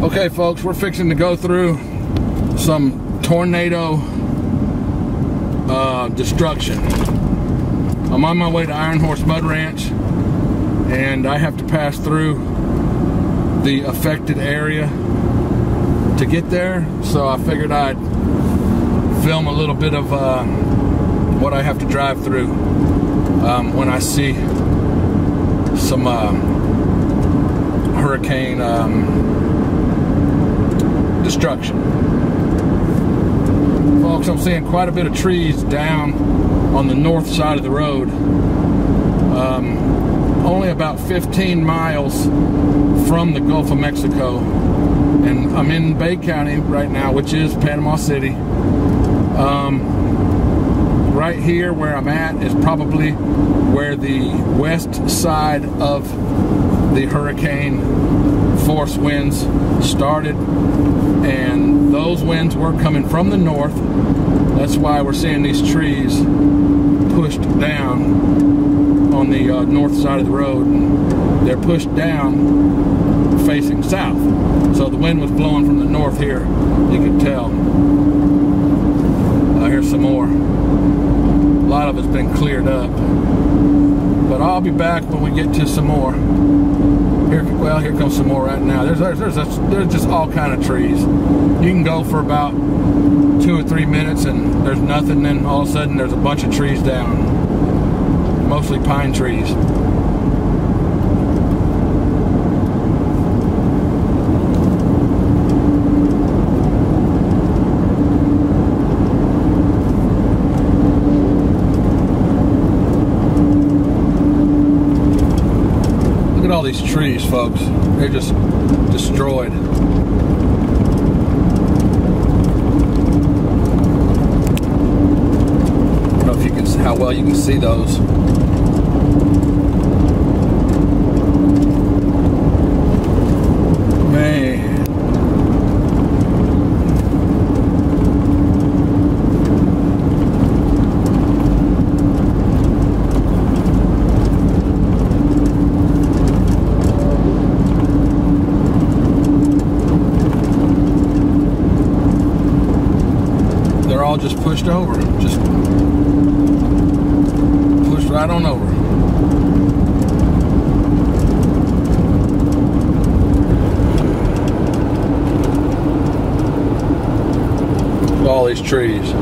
Okay, folks, we're fixing to go through some tornado destruction. I'm on my way to Iron Horse Mud Ranch, and I have to pass through the affected area to get there, so I figured I'd film a little bit of what I have to drive through when I see some hurricane destruction. Folks, I'm seeing quite a bit of trees down on the north side of the road. Only about 15 miles from the Gulf of Mexico, and I'm in Bay County right now, which is Panama City. Right here where I'm at is probably where the west side of the hurricane force winds started, and those winds were coming from the north. That's why we're seeing these trees pushed down on the north side of the road. They're pushed down facing south, so the wind was blowing from the north here. You can tell. Here's some more. A lot of it's been cleared up, but I'll be back when we get to some more. Well, here comes some more right now. There's just all kind of trees. You can go for about 2 or 3 minutes and there's nothing, then all of a sudden there's a bunch of trees down. Mostly pine trees. Look at all these trees, folks. They're just destroyed. I don't know if you can, how well you can see those. Man. They're all just pushed over, just pushed right on over. All these trees.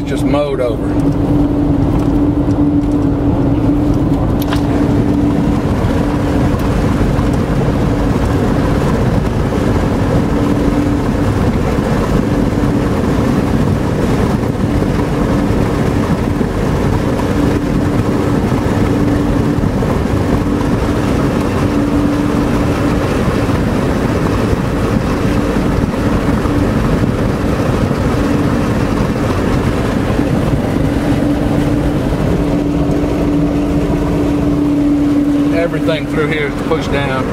Just mowed over. Everything through here is pushed down.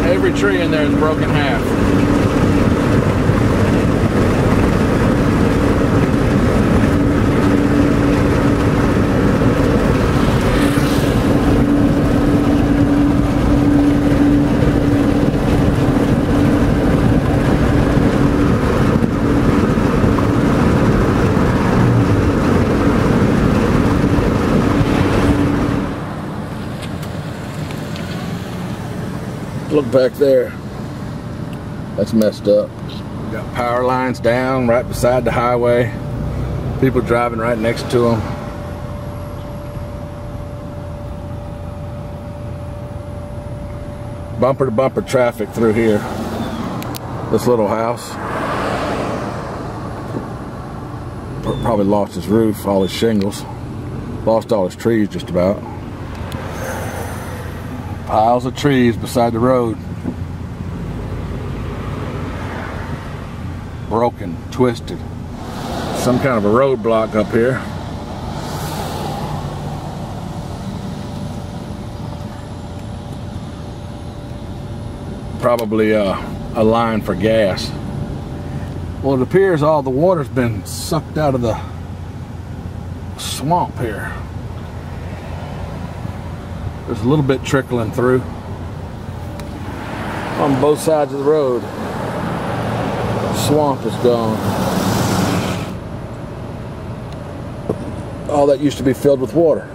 Every tree in there is broken in half. Look back there. That's messed up. Got power lines down right beside the highway. People driving right next to them. Bumper to bumper traffic through here. This little house. Probably lost his roof, all his shingles. Lost all his trees just about. Piles of trees beside the road. Broken, twisted. Some kind of a roadblock up here. Probably a line for gas. Well, it appears all the water's been sucked out of the swamp here. There's a little bit trickling through on both sides of the road. Swamp is gone. All that used to be filled with water.